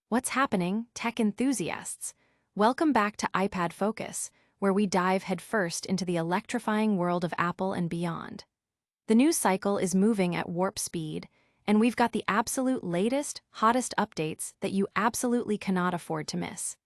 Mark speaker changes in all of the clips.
Speaker 1: What's happening, tech enthusiasts? Welcome back to iPad Focus, where we dive headfirst into the electrifying world of Apple and beyond. The news cycle is moving at warp speed, and we've got the absolute latest, hottest updates that you absolutely cannot afford to miss.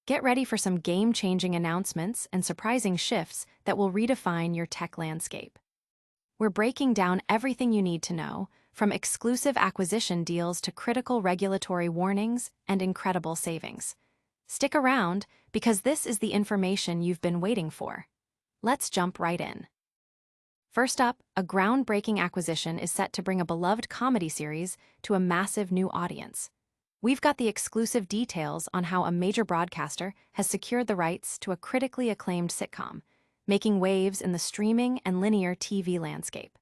Speaker 1: Get ready for some game-changing announcements and surprising shifts that will redefine your tech landscape. We're breaking down everything you need to know, from exclusive acquisition deals to critical regulatory warnings and incredible savings. Stick around, because this is the information you've been waiting for. Let's jump right in. First up, a groundbreaking acquisition is set to bring a beloved comedy series to a massive new audience. We've got the exclusive details on how a major broadcaster has secured the rights to a critically acclaimed sitcom, making waves in the streaming and linear TV landscape.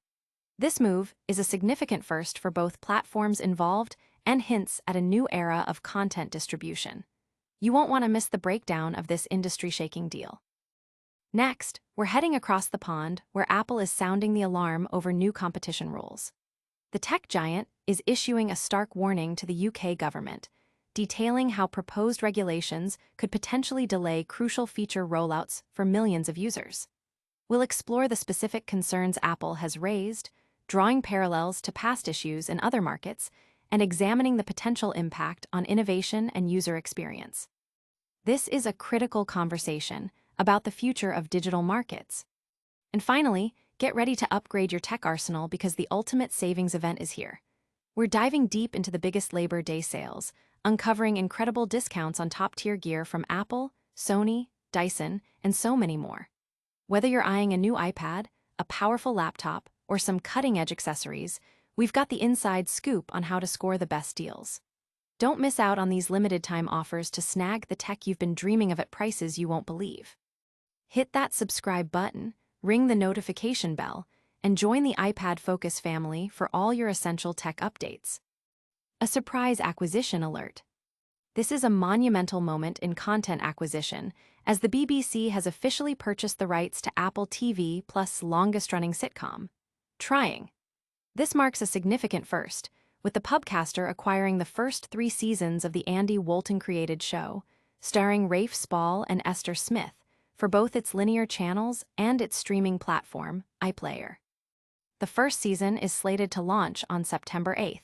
Speaker 1: This move is a significant first for both platforms involved and hints at a new era of content distribution. You won't want to miss the breakdown of this industry-shaking deal. Next, we're heading across the pond where Apple is sounding the alarm over new competition rules. The tech giant is issuing a stark warning to the UK government, detailing how proposed regulations could potentially delay crucial feature rollouts for millions of users. We'll explore the specific concerns Apple has raised, drawing parallels to past issues in other markets, and examining the potential impact on innovation and user experience. This is a critical conversation about the future of digital markets. And finally, get ready to upgrade your tech arsenal because the ultimate savings event is here. We're diving deep into the biggest Labor Day sales, uncovering incredible discounts on top-tier gear from Apple, Sony, Dyson, and so many more. Whether you're eyeing a new iPad, a powerful laptop, or some cutting-edge accessories, we've got the inside scoop on how to score the best deals. Don't miss out on these limited-time offers to snag the tech you've been dreaming of at prices you won't believe. Hit that subscribe button, ring the notification bell, and join the iPad Focus family for all your essential tech updates. A surprise acquisition alert. This is a monumental moment in content acquisition, as the BBC has officially purchased the rights to Apple TV Plus' longest-running sitcom, Trying. This marks a significant first, with the pubcaster acquiring the first 3 seasons of the Andy Wolton-created show, starring Rafe Spall and Esther Smith, for both its linear channels and its streaming platform, iPlayer. The first season is slated to launch on September 8th,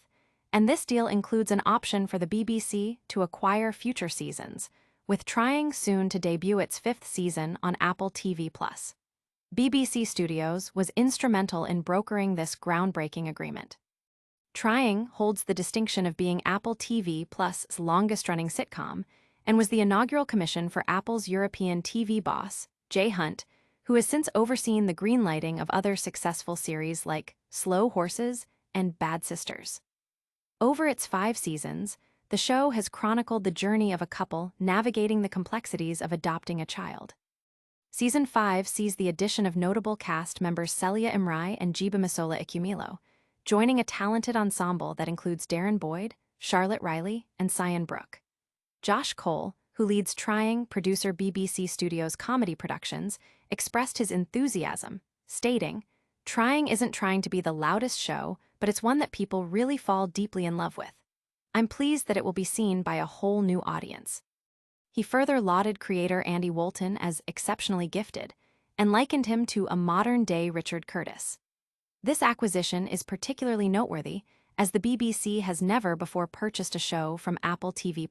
Speaker 1: and this deal includes an option for the BBC to acquire future seasons, with Trying soon to debut its 5th season on Apple TV+. BBC Studios was instrumental in brokering this groundbreaking agreement. Trying holds the distinction of being Apple TV+'s longest-running sitcom, and was the inaugural commission for Apple's European TV boss, Jay Hunt, who has since overseen the greenlighting of other successful series like Slow Horses and Bad Sisters. Over its 5 seasons, the show has chronicled the journey of a couple navigating the complexities of adopting a child. Season 5 sees the addition of notable cast members Celia Imrai and Jiba Masola Ikumilo, joining a talented ensemble that includes Darren Boyd, Charlotte Riley, and Cyan Brooke. Josh Cole, who leads Trying producer BBC Studios Comedy Productions, expressed his enthusiasm, stating, "Trying isn't trying to be the loudest show, but it's one that people really fall deeply in love with. I'm pleased that it will be seen by a whole new audience." He further lauded creator Andy Wolton as exceptionally gifted, and likened him to a modern-day Richard Curtis. This acquisition is particularly noteworthy, as the BBC has never before purchased a show from Apple TV+.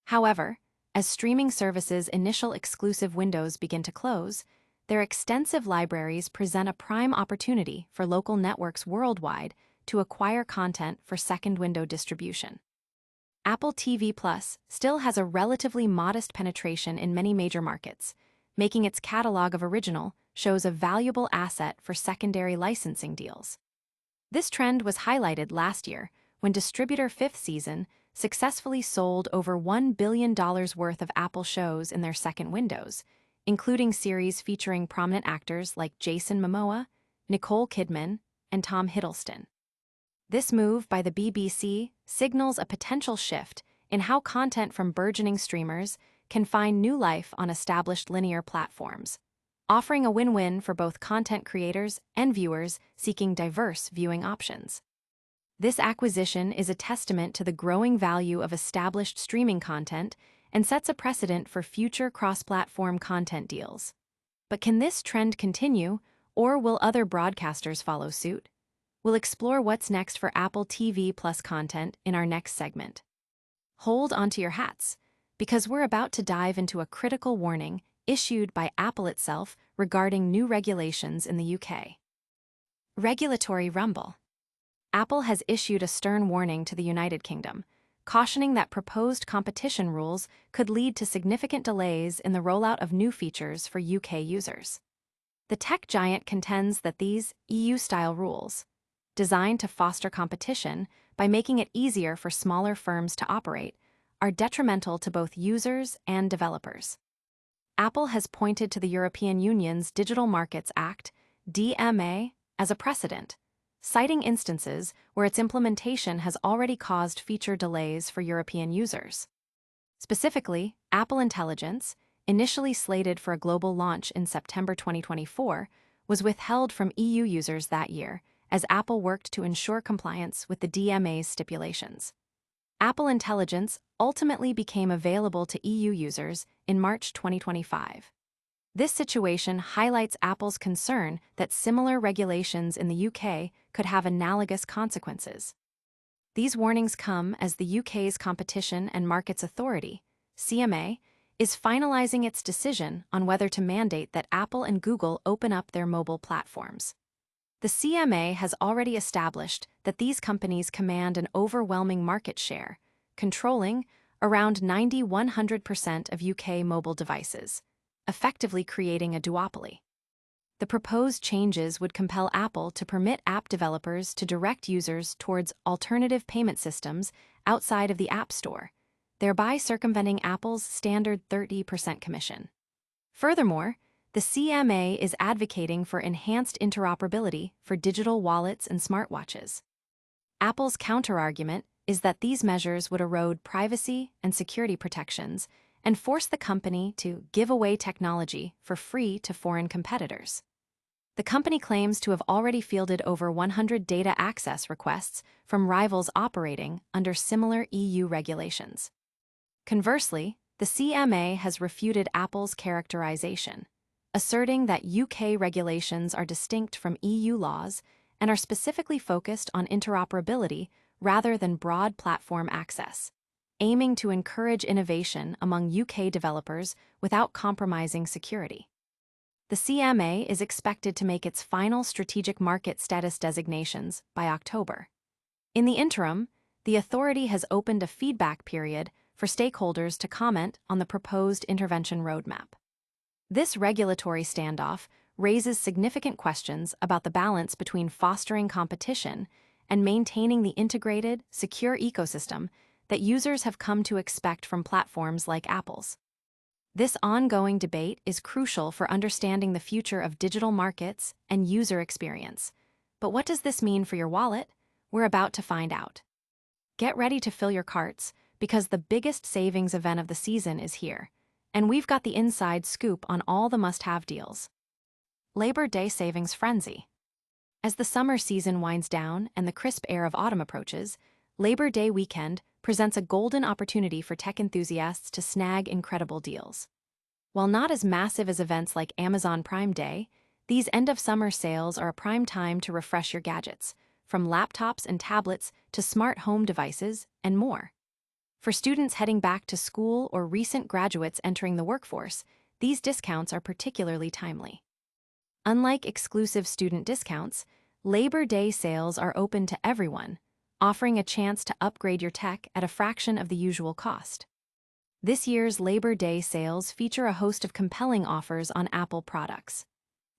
Speaker 1: However, as streaming services' initial exclusive windows begin to close, their extensive libraries present a prime opportunity for local networks worldwide to acquire content for second-window distribution. Apple TV Plus still has a relatively modest penetration in many major markets, making its catalog of original shows a valuable asset for secondary licensing deals. This trend was highlighted last year when distributor Fifth Season successfully sold over $1 billion worth of Apple shows in their second windows, including series featuring prominent actors like Jason Momoa, Nicole Kidman, and Tom Hiddleston. This move by the BBC signals a potential shift in how content from burgeoning streamers can find new life on established linear platforms, offering a win-win for both content creators and viewers seeking diverse viewing options. This acquisition is a testament to the growing value of established streaming content and sets a precedent for future cross-platform content deals. But can this trend continue, or will other broadcasters follow suit? We'll explore what's next for Apple TV Plus content in our next segment. Hold onto your hats, because we're about to dive into a critical warning issued by Apple itself regarding new regulations in the UK. Regulatory rumble. Apple has issued a stern warning to the United Kingdom, cautioning that proposed competition rules could lead to significant delays in the rollout of new features for UK users. The tech giant contends that these EU-style rules, designed to foster competition by making it easier for smaller firms to operate, are detrimental to both users and developers. Apple has pointed to the European Union's Digital Markets Act, DMA, as a precedent, citing instances where its implementation has already caused feature delays for European users. Specifically, Apple Intelligence, initially slated for a global launch in September 2024, was withheld from EU users that year as Apple worked to ensure compliance with the DMA's stipulations. Apple Intelligence ultimately became available to EU users in March 2025. This situation highlights Apple's concern that similar regulations in the UK could have analogous consequences. These warnings come as the UK's Competition and Markets Authority, CMA, is finalizing its decision on whether to mandate that Apple and Google open up their mobile platforms. The CMA has already established that these companies command an overwhelming market share, controlling around 90–100% of UK mobile devices, effectively creating a duopoly. The proposed changes would compel Apple to permit app developers to direct users towards alternative payment systems outside of the App Store, thereby circumventing Apple's standard 30% commission. Furthermore, the CMA is advocating for enhanced interoperability for digital wallets and smartwatches. Apple's counterargument is that these measures would erode privacy and security protections and force the company to give away technology for free to foreign competitors. The company claims to have already fielded over 100 data access requests from rivals operating under similar EU regulations. Conversely, the CMA has refuted Apple's characterization, asserting that UK regulations are distinct from EU laws and are specifically focused on interoperability rather than broad platform access, aiming to encourage innovation among UK developers without compromising security. The CMA is expected to make its final strategic market status designations by October. In the interim, the authority has opened a feedback period for stakeholders to comment on the proposed intervention roadmap. This regulatory standoff raises significant questions about the balance between fostering competition and maintaining the integrated, secure ecosystem that users have come to expect from platforms like Apple's. This ongoing debate is crucial for understanding the future of digital markets and user experience. But what does this mean for your wallet? We're about to find out. Get ready to fill your carts, because the biggest savings event of the season is here, and we've got the inside scoop on all the must-have deals. Labor Day Savings Frenzy. As the summer season winds down and the crisp air of autumn approaches, Labor Day weekend presents a golden opportunity for tech enthusiasts to snag incredible deals. While not as massive as events like Amazon Prime Day, these end-of-summer sales are a prime time to refresh your gadgets, from laptops and tablets to smart home devices and more. For students heading back to school or recent graduates entering the workforce, these discounts are particularly timely. Unlike exclusive student discounts, Labor Day sales are open to everyone, offering a chance to upgrade your tech at a fraction of the usual cost. This year's Labor Day sales feature a host of compelling offers on Apple products.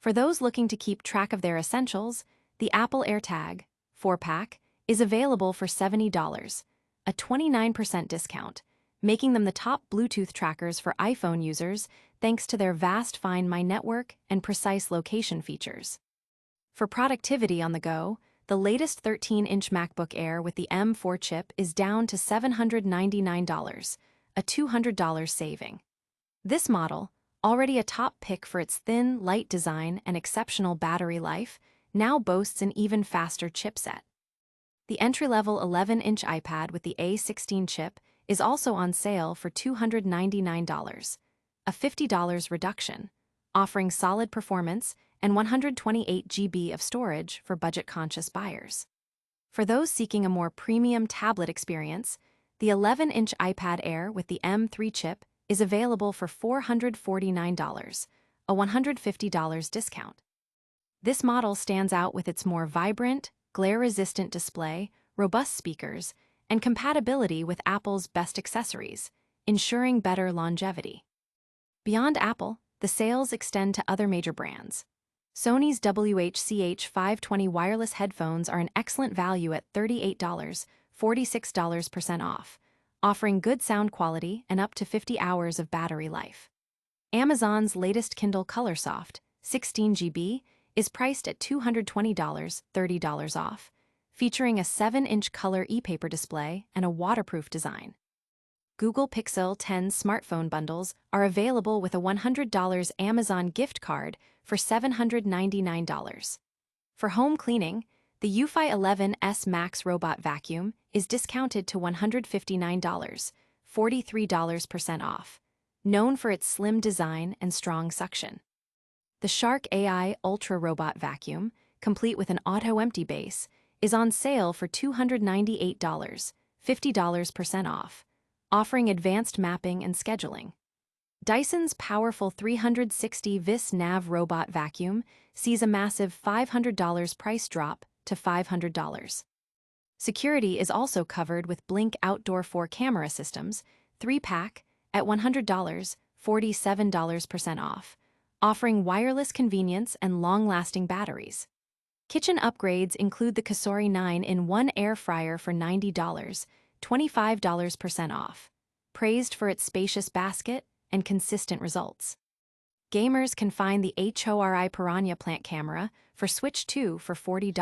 Speaker 1: For those looking to keep track of their essentials, the Apple AirTag 4-pack is available for $70, a 29% discount, making them the top Bluetooth trackers for iPhone users thanks to their vast Find My Network and precise location features. For productivity on the go, the latest 13-inch MacBook Air with the M4 chip is down to $799, a $200 saving. This model, already a top pick for its thin, light design and exceptional battery life, now boasts an even faster chipset. The entry-level 11-inch iPad with the A16 chip is also on sale for $299, a $50 reduction, offering solid performance and 128 GB of storage for budget-conscious buyers. For those seeking a more premium tablet experience, the 11-inch iPad Air with the M3 chip is available for $449, a $150 discount. This model stands out with its more vibrant, glare-resistant display, robust speakers, and compatibility with Apple's best accessories, ensuring better longevity. Beyond Apple, the sales extend to other major brands. Sony's WH-CH520 wireless headphones are an excellent value at $38, $46% off, offering good sound quality and up to 50 hours of battery life. Amazon's latest Kindle Colorsoft, 16 GB, is priced at $220, $30 off, featuring a 7-inch color e-paper display and a waterproof design. Google Pixel 10 smartphone bundles are available with a $100 Amazon gift card for $799. For home cleaning, the UFi 11S Max Robot Vacuum is discounted to $159, $43% off, known for its slim design and strong suction. The Shark AI Ultra Robot Vacuum, complete with an auto-empty base, is on sale for $298, $50% off, offering advanced mapping and scheduling. Dyson's powerful 360 Vis Nav Robot Vacuum sees a massive $500 price drop to $500. Security is also covered with Blink Outdoor 4 camera systems, 3-pack, at $100, $47% off, offering wireless convenience and long-lasting batteries. Kitchen upgrades include the Cosori 9-in-1 air fryer for $90, $25% off, praised for its spacious basket and consistent results. Gamers can find the HORI Piranha plant camera for Switch 2 for $40,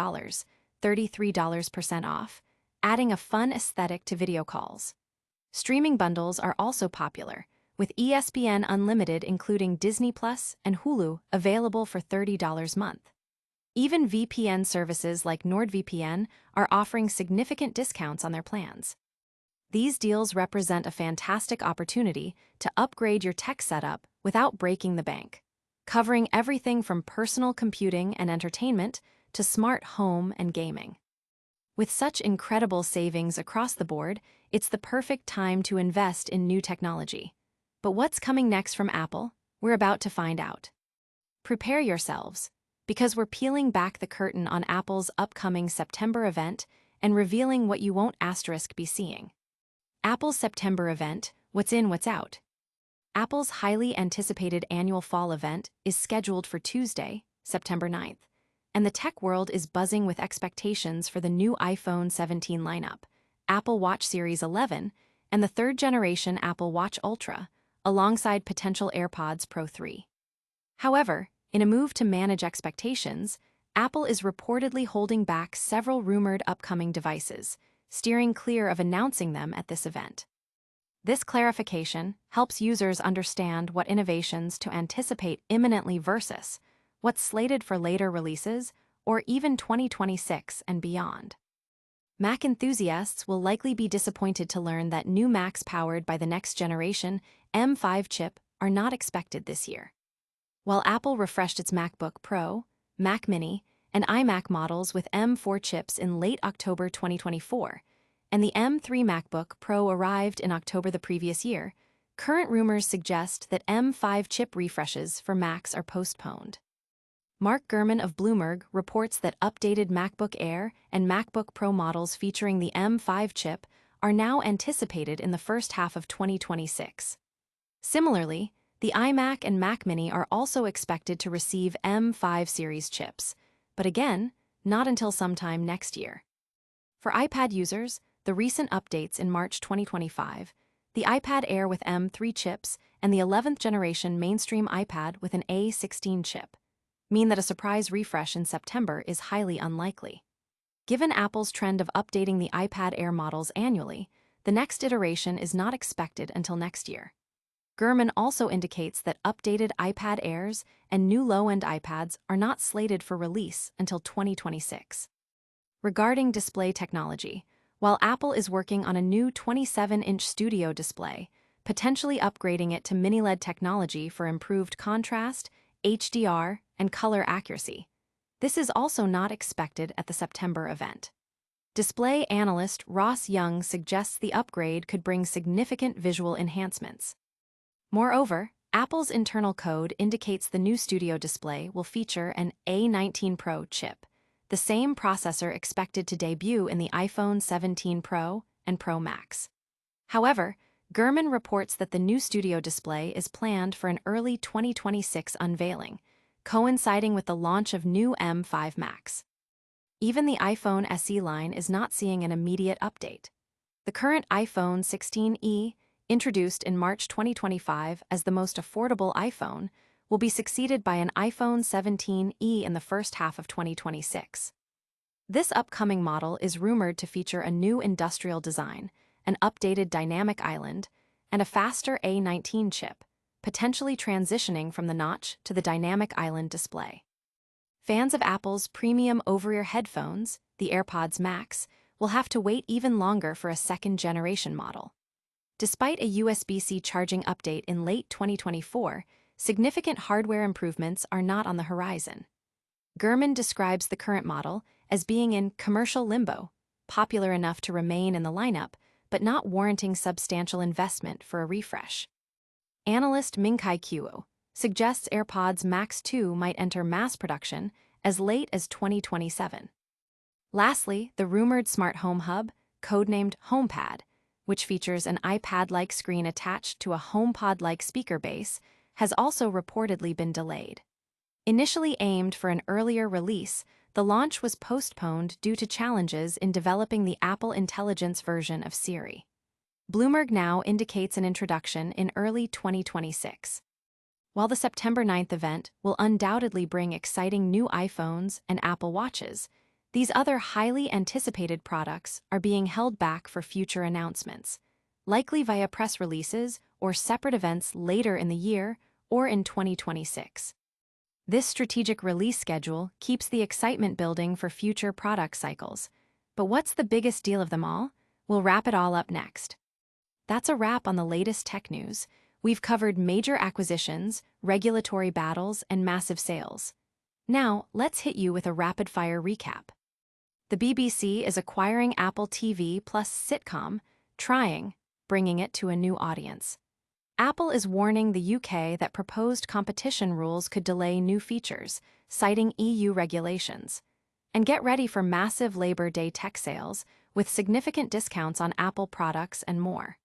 Speaker 1: $33% off, adding a fun aesthetic to video calls. Streaming bundles are also popular, with ESPN Unlimited including Disney Plus and Hulu available for $30 a month. Even VPN services like NordVPN are offering significant discounts on their plans. These deals represent a fantastic opportunity to upgrade your tech setup without breaking the bank, covering everything from personal computing and entertainment to smart home and gaming. With such incredible savings across the board, it's the perfect time to invest in new technology. But what's coming next from Apple? We're about to find out. Prepare yourselves, because we're peeling back the curtain on Apple's upcoming September event and revealing what you won't be seeing. Apple's September event, what's in, what's out. Apple's highly anticipated annual fall event is scheduled for Tuesday, September 9th, and the tech world is buzzing with expectations for the new iPhone 17 lineup, Apple Watch Series 11, and the third-generation Apple Watch Ultra, alongside potential AirPods Pro 3. However, in a move to manage expectations, Apple is reportedly holding back several rumored upcoming devices, steering clear of announcing them at this event. This clarification helps users understand what innovations to anticipate imminently versus what's slated for later releases or even 2026 and beyond. Mac enthusiasts will likely be disappointed to learn that new Macs powered by the next-generation M5 chip are not expected this year. While Apple refreshed its MacBook Pro, Mac Mini, and iMac models with M4 chips in late October 2024, and the M3 MacBook Pro arrived in October the previous year, current rumors suggest that M5 chip refreshes for Macs are postponed. Mark Gurman of Bloomberg reports that updated MacBook Air and MacBook Pro models featuring the M5 chip are now anticipated in the first half of 2026. Similarly, the iMac and Mac Mini are also expected to receive M5 series chips, but again, not until sometime next year. For iPad users, the recent updates in March 2025, the iPad Air with M3 chips and the 11th generation mainstream iPad with an A16 chip, mean that a surprise refresh in September is highly unlikely. Given Apple's trend of updating the iPad Air models annually, the next iteration is not expected until next year. Gurman also indicates that updated iPad Airs and new low-end iPads are not slated for release until 2026. Regarding display technology, while Apple is working on a new 27-inch Studio display, potentially upgrading it to mini-LED technology for improved contrast, HDR, and color accuracy. This is also not expected at the September event. Display analyst Ross Young suggests the upgrade could bring significant visual enhancements. Moreover, Apple's internal code indicates the new Studio display will feature an A19 Pro chip, the same processor expected to debut in the iPhone 17 Pro and Pro Max. However, Gurman reports that the new Studio display is planned for an early 2026 unveiling, coinciding with the launch of new M5 Max. Even the iPhone SE line is not seeing an immediate update. The current iPhone 16e, introduced in March 2025 as the most affordable iPhone, will be succeeded by an iPhone 17e in the first half of 2026. This upcoming model is rumored to feature a new industrial design, an updated dynamic island, and a faster A19 chip, potentially transitioning from the notch to the dynamic island display. Fans of Apple's premium over-ear headphones, the AirPods Max, will have to wait even longer for a second-generation model. Despite a USB-C charging update in late 2024, significant hardware improvements are not on the horizon. Gurman describes the current model as being in commercial limbo, popular enough to remain in the lineup, but not warranting substantial investment for a refresh. Analyst Ming-Kai Kuo suggests AirPods Max 2 might enter mass production as late as 2027. Lastly, the rumored smart home hub, codenamed HomePad, which features an iPad-like screen attached to a HomePod-like speaker base, has also reportedly been delayed. Initially aimed for an earlier release, the launch was postponed due to challenges in developing the Apple Intelligence version of Siri. Bloomberg now indicates an introduction in early 2026. While the September 9th event will undoubtedly bring exciting new iPhones and Apple Watches, these other highly anticipated products are being held back for future announcements, likely via press releases or separate events later in the year or in 2026. This strategic release schedule keeps the excitement building for future product cycles. But what's the biggest deal of them all? We'll wrap it all up next. That's a wrap on the latest tech news. We've covered major acquisitions, regulatory battles, and massive sales. Now, let's hit you with a rapid-fire recap. The BBC is acquiring Apple TV plus Sitcom, bringing it to a new audience. Apple is warning the UK that proposed competition rules could delay new features, citing EU regulations. And get ready for massive Labor Day tech sales, with significant discounts on Apple products and more.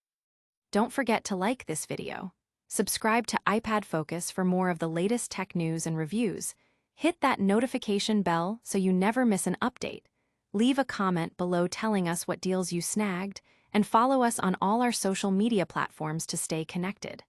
Speaker 1: Don't forget to like this video. Subscribe to iPad Focus for more of the latest tech news and reviews. Hit that notification bell so you never miss an update. Leave a comment below telling us what deals you snagged, and follow us on all our social media platforms to stay connected.